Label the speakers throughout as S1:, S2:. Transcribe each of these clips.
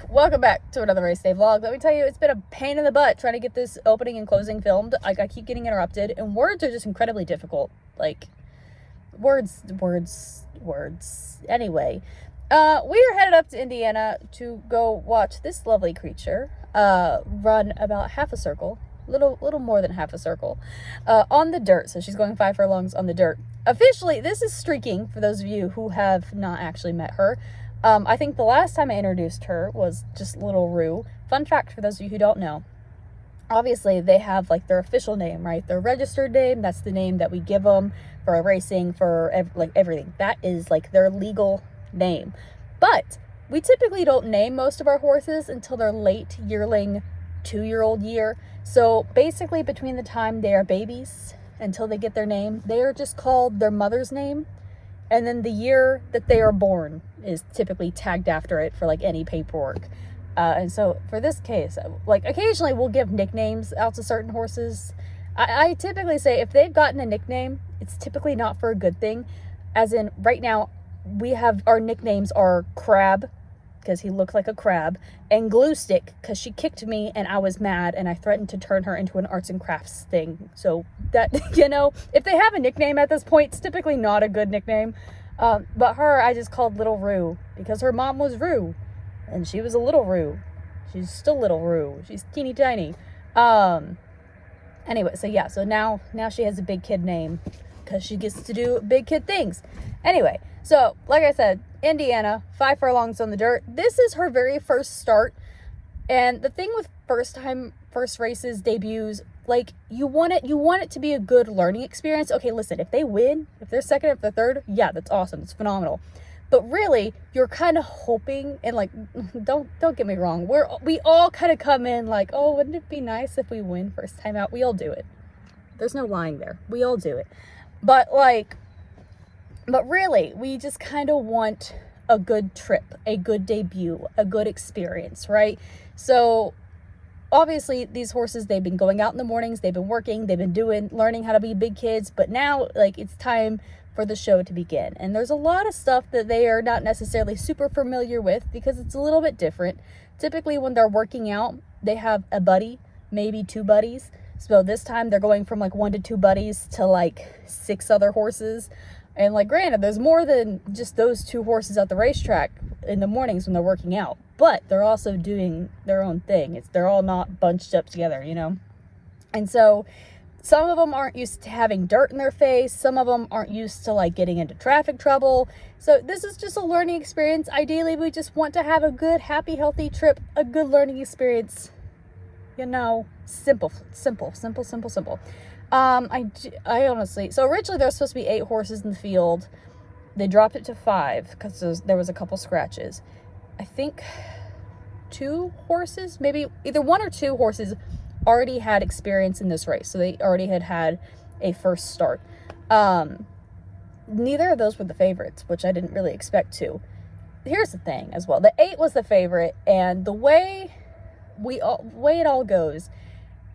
S1: Welcome back to another race day vlog. Let me tell you, it's been a pain in the butt trying to get this opening and closing filmed. Like, I keep getting interrupted, and words are just incredibly difficult. Like, words. Anyway, we are headed up to Indiana to go watch this lovely creature run about half a circle, little more than half a circle, on the dirt. So she's going 5 furlongs on the dirt. Officially, this is streaking for those of you who have not actually met her. I think the last time I introduced her was just Little Rue. Fun fact for those of you who don't know, obviously they have like their official name, right? Their registered name, that's the name that we give them for racing, for everything. That is like their legal name. But we typically don't name most of our horses until they're late yearling, 2-year-old year. So basically between the time they are babies until they get their name, they are just called their mother's name. And then the year that they are born is typically tagged after it for like any paperwork. And so for this case, like occasionally we'll give nicknames out to certain horses. I typically say if they've gotten a nickname, it's typically not for a good thing. As in right now, we have our nicknames are Crab, because he looks like a crab, and Glue Stick, because she kicked me and I was mad and I threatened to turn her into an arts and crafts thing. So that, you know, if they have a nickname at this point, it's typically not a good nickname. But her, I just called Little Rue because her mom was Rue and she was a Little Rue. She's still Little Rue. She's teeny tiny. Anyway, so yeah, so now she has a big kid name because she gets to do big kid things. Anyway, so like I said, Indiana, 5 furlongs on the dirt. This is her very first start. And the thing with first races, debuts, like you want it to be a good learning experience. Okay, listen, if they win, if they're second, if they're third, yeah, that's awesome. It's phenomenal. But really, you're kind of hoping, and like, don't get me wrong, we all kind of come in like, oh, wouldn't it be nice if we win first time out? We all do it. There's no lying there. We all do it. But really, we just kind of want a good trip, a good debut, a good experience, right? So obviously these horses, they've been going out in the mornings, they've been working, they've been learning how to be big kids, but now like it's time for the show to begin. And there's a lot of stuff that they are not necessarily super familiar with because it's a little bit different. Typically when they're working out, they have a buddy, maybe 2 buddies. So this time they're going from like 1 to 2 buddies to like 6 other horses. And like, granted, there's more than just those 2 horses at the racetrack in the mornings when they're working out, but they're also doing their own thing. They're all not bunched up together, you know? And so some of them aren't used to having dirt in their face. Some of them aren't used to like getting into traffic trouble. So this is just a learning experience. Ideally, we just want to have a good, happy, healthy trip, a good learning experience. You know, simple. I honestly, so originally there was supposed to be 8 horses in the field. They dropped it to 5 because there was a couple scratches. I think 2 horses, maybe either 1 or 2 horses already had experience in this race. So they already had a first start. Neither of those were the favorites, which I didn't really expect to. Here's the thing as well. The 8 was the favorite, and the way it all goes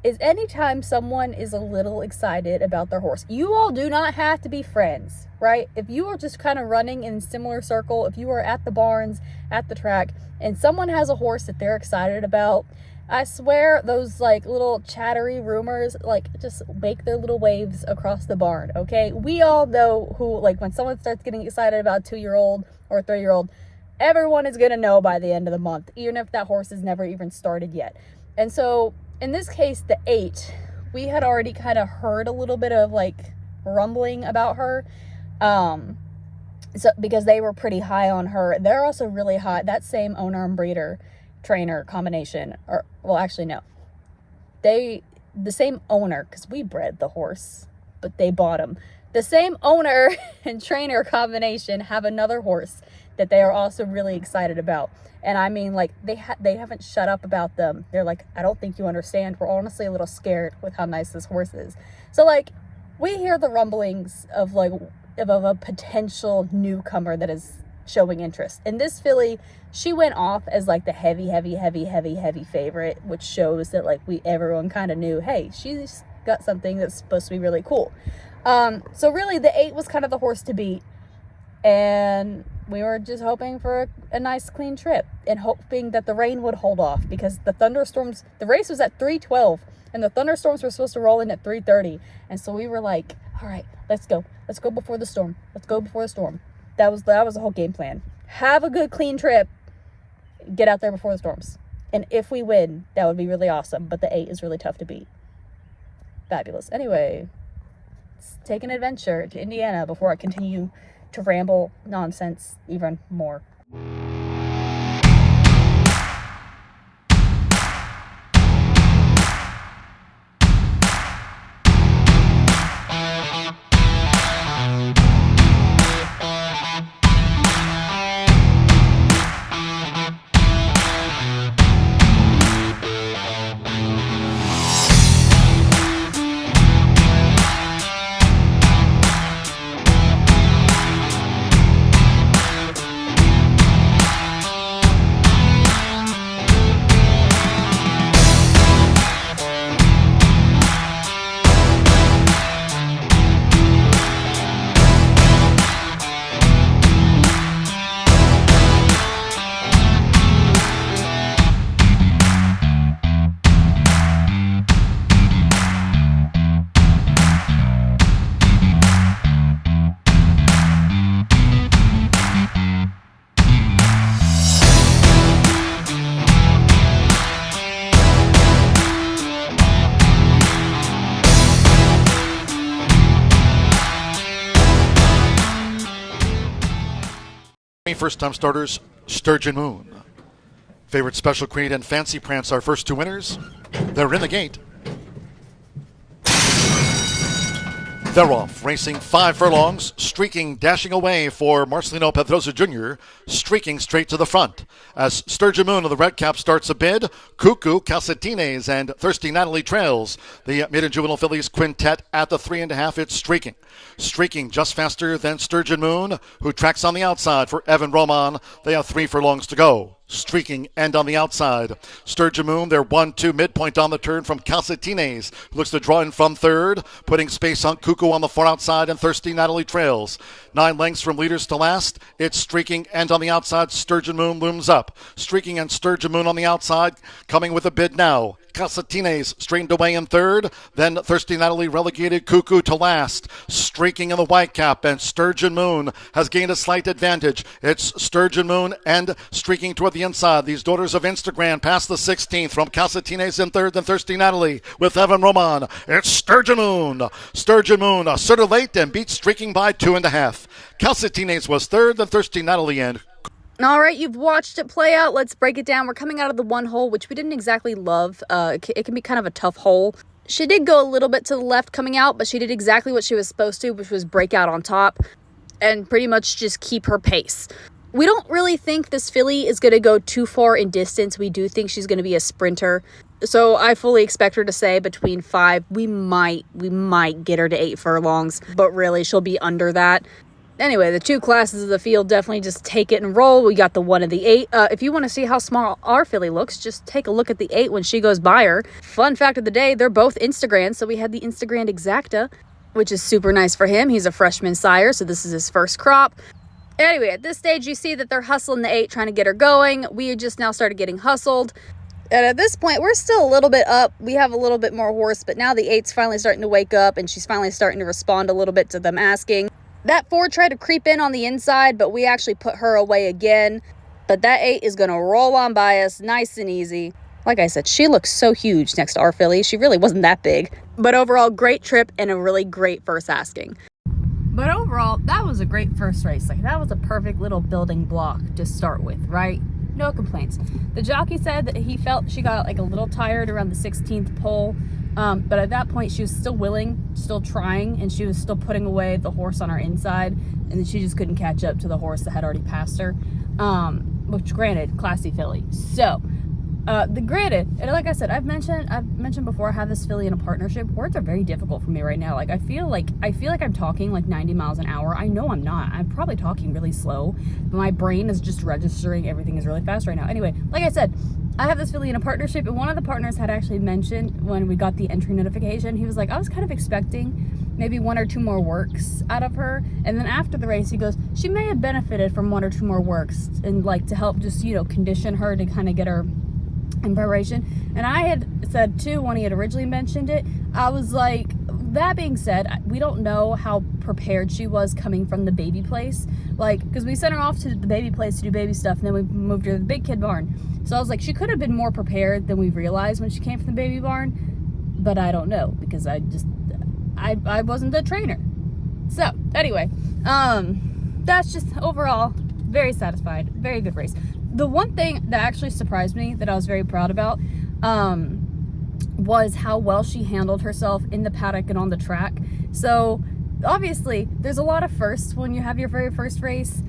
S1: is anytime someone is a little excited about their horse, you all do not have to be friends, right? If you are just kind of running in a similar circle, if you are at the barns, at the track, and someone has a horse that they're excited about, I swear those like little chattery rumors like just make their little waves across the barn, okay? We all know who, like when someone starts getting excited about a 2-year-old or a 3-year-old, everyone is going to know by the end of the month, even if that horse has never even started yet. And so in this case, the 8, we had already kind of heard a little bit of like rumbling about her. So because they were pretty high on her. They're also really high. That same owner and breeder trainer combination, or well, actually no. The same owner, because we bred the horse, but they bought him. The same owner and trainer combination have another horse that they are also really excited about. And I mean, like, they haven't shut up about them. They're like, I don't think you understand. We're honestly a little scared with how nice this horse is. So, like, we hear the rumblings of, like, of a potential newcomer that is showing interest. And this filly, she went off as, like, the heavy favorite, which shows that, like, everyone kind of knew, hey, she's got something that's supposed to be really cool. So really, the 8 was kind of the horse to beat. And we were just hoping for a nice clean trip and hoping that the rain would hold off, because the thunderstorms, the race was at 3:12 and the thunderstorms were supposed to roll in at 3:30. And so we were like, all right, let's go before the storm. That was the whole game plan. Have a good clean trip, get out there before the storms. And if we win, that would be really awesome. But the 8 is really tough to beat. Fabulous. Anyway, let's take an adventure to Indiana before I continue to ramble nonsense even more.
S2: First-time starters, Sturgeon Moon. Favorite Special Creed and Fancy Prance, our first 2 winners. They're in the gate. They're off, racing 5 furlongs, streaking, dashing away for Marcelino Pedrosa Jr., streaking straight to the front. As Sturgeon Moon of the Red Cap starts a bid, Cuckoo, Calcetines, and Thirsty Natalie trails the Maiden Juvenile Fillies quintet at the 3.5. It's streaking. Streaking just faster than Sturgeon Moon, who tracks on the outside for Evan Roman. They have 3 furlongs to go. Streaking and on the outside. Sturgeon Moon, they're 1-2 midpoint on the turn from Calcetines, who looks to draw in from third, putting space on Cuckoo on the far outside, and Thirsty Natalie trails. 9 lengths from leaders to last. It's streaking and on the outside. Sturgeon Moon looms up. Streaking and Sturgeon Moon on the outside, coming with a bid now. Calcetines straightened away in third. Then Thirsty Natalie relegated Cuckoo to last. Streaking in the white cap, and Sturgeon Moon has gained a slight advantage. It's Sturgeon Moon and streaking toward the inside. These daughters of Instagram past the 16th from Calcetines in third, and Thirsty Natalie with Evan Roman. It's Sturgeon Moon. Sturgeon Moon sort of late and beats streaking by 2.5. Calcetines was third, then Thirsty Natalie and
S1: All right, you've watched it play out. Let's break it down. We're coming out of the 1 hole, which we didn't exactly love. It can be kind of a tough hole. She did go a little bit to the left coming out, but she did exactly what she was supposed to, which was break out on top and pretty much just keep her pace. We don't really think this filly is going to go too far in distance. We do think she's going to be a sprinter. So I fully expect her to say between 5. We might get her to 8 furlongs, but really she'll be under that. Anyway, the 2 classes of the field definitely just take it and roll. We got the 1 and the 8. If you want to see how small our filly looks, just take a look at the 8 when she goes by her. Fun fact of the day, they're both Instagram. So we had the Instagram Exacta, which is super nice for him. He's a freshman sire, so this is his first crop. Anyway, at this stage, you see that they're hustling the 8, trying to get her going. We just now started getting hustled. And at this point, we're still a little bit up. We have a little bit more horse, but now the 8's finally starting to wake up, and she's finally starting to respond a little bit to them asking. That 4 tried to creep in on the inside, but we actually put her away again. But that 8 is going to roll on by us nice and easy. Like I said, she looks so huge next to our filly. She really wasn't that big. But overall, great trip and a really great first asking. But overall, that was a great first race. Like, that was a perfect little building block to start with, right? No complaints. The jockey said that he felt she got like a little tired around the 16th pole. But at that point, she was still willing, still trying, and she was still putting away the horse on her inside, and then she just couldn't catch up to the horse that had already passed her, which, granted, classy filly. So, granted, and like I said, I've mentioned before, I have this filly in a partnership. Words are very difficult for me right now. Like, I feel like I'm talking like 90 miles an hour. I know I'm not. I'm probably talking really slow, but my brain is just registering everything is really fast right now. Anyway, like I said, I have this filly in a partnership, and one of the partners had actually mentioned when we got the entry notification, he was like, I was kind of expecting maybe 1 or 2 more works out of her. And then after the race, he goes, she may have benefited from 1 or 2 more works, and like to help just, you know, condition her to kind of get her in preparation. And I had said too, when he had originally mentioned it, I was like, that being said, we don't know how prepared she was coming from the baby place. Like, because we sent her off to the baby place to do baby stuff, and then we moved her to the big kid barn. So I was like, she could have been more prepared than we realized when she came from the baby barn. But I don't know, because I wasn't the trainer. So anyway, that's just overall very satisfied, very good race. The one thing that actually surprised me that I was very proud about, was how well she handled herself in the paddock and on the track. So obviously there's a lot of firsts when you have your very first race.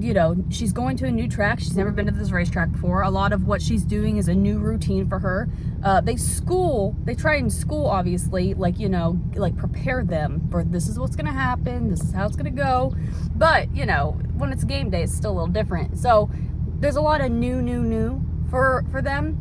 S1: You know, she's going to a new track. She's never been to this racetrack before. A lot of what she's doing is a new routine for her. They try and school, obviously, like, you know, like prepare them for this is what's going to happen. This is how it's going to go. But, you know, when it's game day, it's still a little different. So there's a lot of new for them.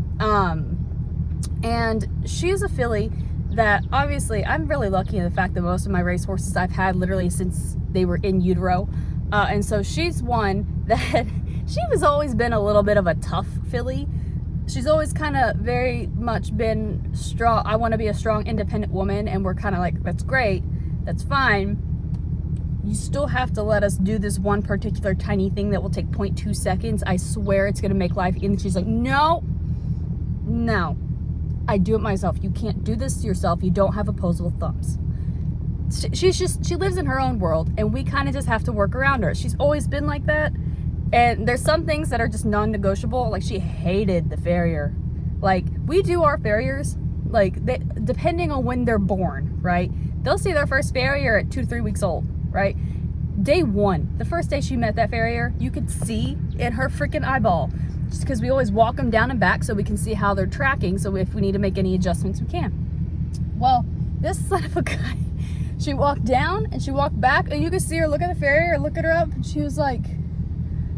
S1: And she is a filly that obviously I'm really lucky in the fact that most of my racehorses I've had literally since they were in utero. And so she's one that she has always been a little bit of a tough filly. She's always kind of very much been strong. I want to be a strong, independent woman. And we're kind of like, that's great. That's fine. You still have to let us do this one particular tiny thing that will take 0.2 seconds. I swear it's going to make life. And she's like, no. I do it myself. You can't do this to yourself. You don't have opposable thumbs. She lives in her own world, and we kind of just have to work around her. She's always been like that. And there's some things that are just non-negotiable. Like, she hated the farrier. Like, we do our farriers, like, depending on when they're born, right? They'll see their first farrier at 2 to 3 weeks old, right? Day 1, the first day she met that farrier, you could see in her freaking eyeball. Just because we always walk them down and back so we can see how they're tracking. So if we need to make any adjustments, we can. Well, this son of a guy, she walked down and she walked back, and you could see her look at the farrier, look at her up, and she was like,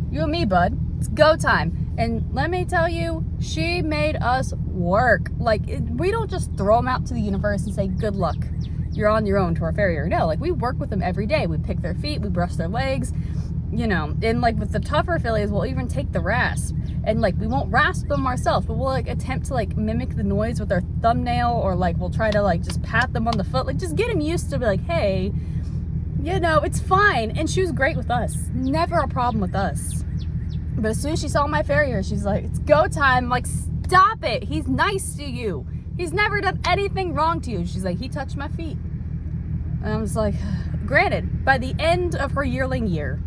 S1: you and me, bud, it's go time. And let me tell you, she made us work. Like, we don't just throw them out to the universe and say, good luck, you're on your own to our farrier. No, like, we work with them every day. We pick their feet, we brush their legs, you know. And like with the tougher fillies, we'll even take the rasp, and like we won't rasp them ourselves, but we'll like attempt to like mimic the noise with our thumbnail, or like we'll try to like just pat them on the foot, like just get them used to be like, hey, you know, it's fine. And she was great with us, never a problem with us. But as soon as she saw my farrier, she's like, it's go time. I'm like, stop it, he's nice to you, he's never done anything wrong to you. She's like, he touched my feet. And I was like, granted, by the end of her yearling year,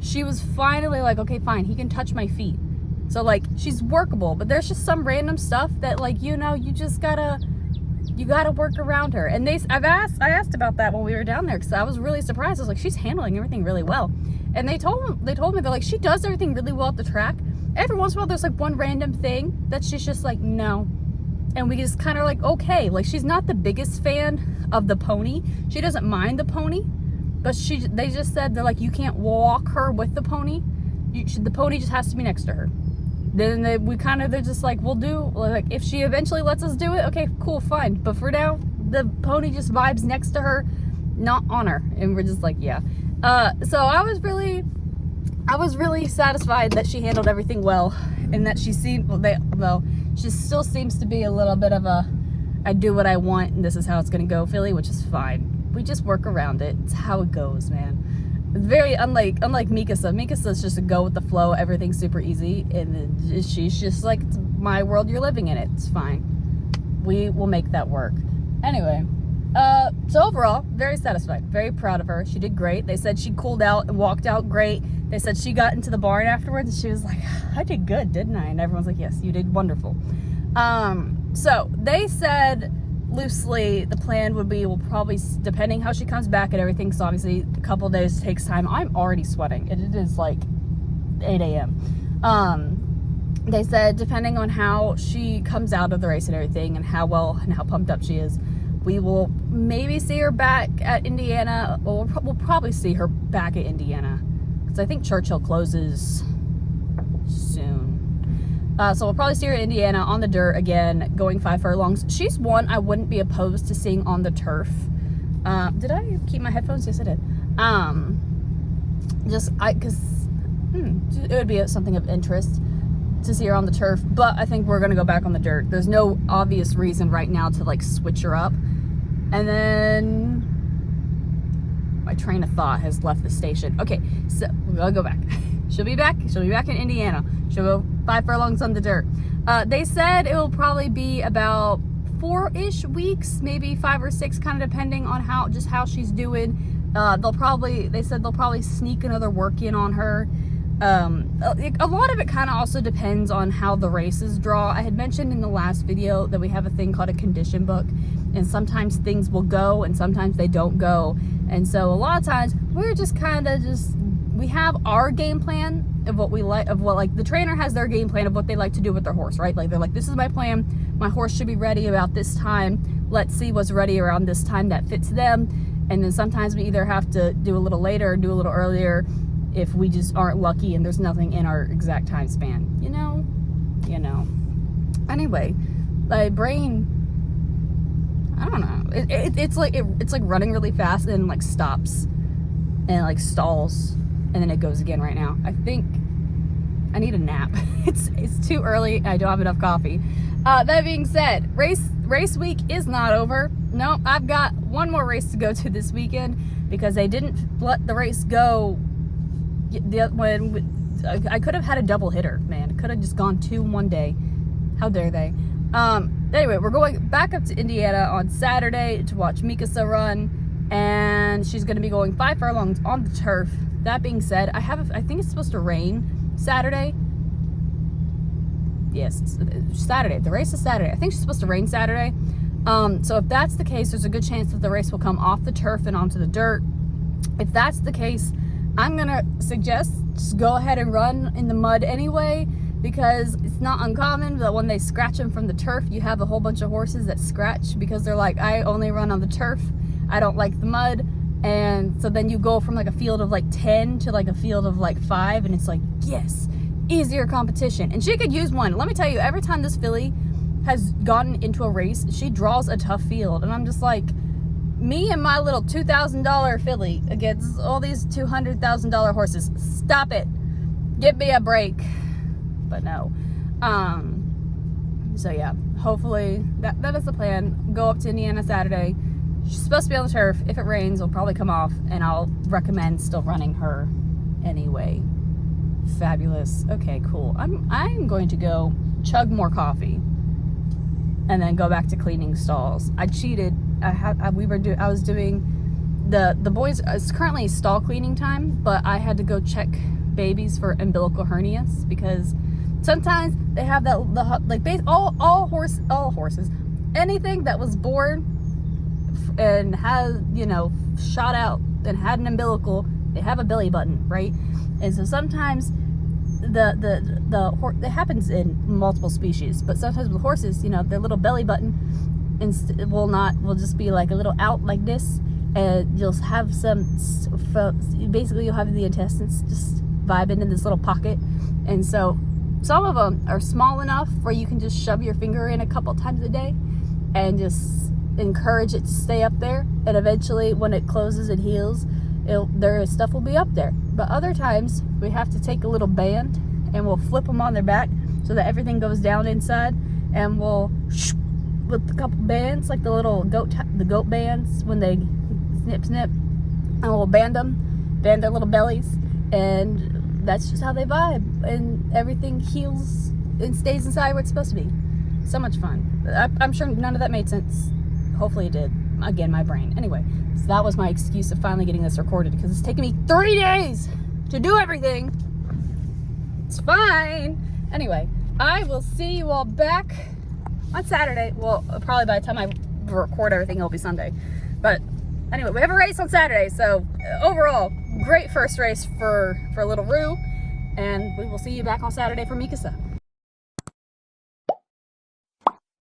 S1: she was finally like, okay, fine, he can touch my feet. So like, she's workable, but there's just some random stuff that, like, you know, you gotta work around her. And I asked about that when we were down there, because I was really surprised. I was like, she's handling everything really well. And they told me, they're like, she does everything really well at the track. Every once in a while, there's like one random thing that she's just like, no. And we just kind of like, okay, like, she's not the biggest fan of the pony. She doesn't mind the pony, but they just said, they're like, you can't walk her with the pony. The pony just has to be next to her. Then they're just like, we'll do, like, if she eventually lets us do it, okay, cool, fine. But for now, the pony just vibes next to her, not on her. And we're just like, yeah. So I was really satisfied that she handled everything well, and that she seemed, she still seems to be a little bit of a, I do what I want and this is how it's gonna go filly, which is fine. We just work around it. It's how it goes, man. Very unlike Mikasa. Mikasa's just a go with the flow. Everything's super easy, and then she's just like, it's my world, you're living in it. It's fine. We will make that work. Anyway, so overall, very satisfied. Very proud of her. She did great. They said she cooled out and walked out great. They said she got into the barn afterwards, and she was like, I did good, didn't I? And everyone's like, yes, you did wonderful. So they said, loosely, the plan would be, we'll probably, depending how she comes back and everything, so obviously a couple of days takes time. I'm already sweating, and it is like 8 a.m. They said, depending on how she comes out of the race and everything, and how well and how pumped up she is, we will maybe see her back at Indiana. Well, we'll probably see her back at Indiana, because I think Churchill closes soon. So we'll probably see her in Indiana on the dirt again, going 5 furlongs. She's one I wouldn't be opposed to seeing on the turf. Did I keep my headphones? Yes, I did. Because it would be something of interest to see her on the turf, but I think we're gonna go back on the dirt. There's no obvious reason right now to like switch her up. And then my train of thought has left the station. Okay, so I'll go back. She'll be back in Indiana. She'll go 5 furlongs on the dirt. They said it will probably be about 4-ish weeks, maybe 5 or 6, kind of depending on how she's doing. They said they'll probably sneak another work in on her. A lot of it kind of also depends on how the races draw. I had mentioned in the last video that we have a thing called a condition book, and sometimes things will go and sometimes they don't go. And so a lot of times we're just we have our game plan of what we like, like the trainer has their game plan of what they like to do with their horse, right? Like they're like, this is my plan. My horse should be ready about this time. Let's see what's ready around this time that fits them. And then sometimes we either have to do a little later or do a little earlier if we just aren't lucky and there's nothing in our exact time span, you know. Anyway, my brain, I don't know. It's like running really fast and then like stops and like stalls and then it goes again right now. I think I need a nap. It's too early. I don't have enough coffee. That being said, race week is not over. No, I've got one more race to go to this weekend because they didn't let the race go. I could have had a double hitter, man. Could have just gone 2 in one day. How dare they? Anyway, we're going back up to Indiana on Saturday to watch Mikasa run, and she's going to be going 5 furlongs on the turf. That being said, I think it's supposed to rain Saturday. Yes, it's Saturday. The race is Saturday. I think she's supposed to rain Saturday. So if that's the case, there's a good chance that the race will come off the turf and onto the dirt. If that's the case, I'm gonna suggest just go ahead and run in the mud anyway, because it's not uncommon that when they scratch them from the turf, you have a whole bunch of horses that scratch because they're like, I only run on the turf, I don't like the mud. And so then you go from like a field of like 10 to like a field of like 5, and it's like, yes, easier competition. And she could use one. Let me tell you, every time this filly has gotten into a race, she draws a tough field, and I'm just like, me and my little $2,000 filly against all these $200,000 horses. Stop it. Give me a break. But no. So yeah, hopefully that is the plan. Go up to Indiana Saturday. She's supposed to be on the turf. If it rains, it'll probably come off, and I'll recommend still running her anyway. Fabulous. Okay, cool. I'm going to go chug more coffee and then go back to cleaning stalls. I cheated. I was doing the boys. It's currently stall cleaning time, but I had to go check babies for umbilical hernias because sometimes they have that all horses, anything that was born and has shot out and had an umbilical, they have a belly button, right? And so sometimes it happens in multiple species, but sometimes with horses, their little belly button will just be like a little out like this, and you'll have basically you'll have the intestines just vibing in this little pocket. And so some of them are small enough where you can just shove your finger in a couple times a day and just encourage it to stay up there, and eventually when it closes and heals, their stuff will be up there. But other times we have to take a little band and we'll flip them on their back so that everything goes down inside, and we'll with a couple bands, like the little goat bands when they snip, and we'll band their little bellies, and that's just how they vibe, and everything heals and stays inside where it's supposed to be. So much fun. I'm sure none of that made sense. Hopefully it did. Again, my brain. Anyway, so that was my excuse of finally getting this recorded, because it's taken me 3 days to do everything. It's fine. Anyway, I will see you all back on Saturday. Well, probably by the time I record everything, it'll be Sunday. But anyway, we have a race on Saturday. So overall, great first race for Little Rue. And we will see you back on Saturday for Mikasa.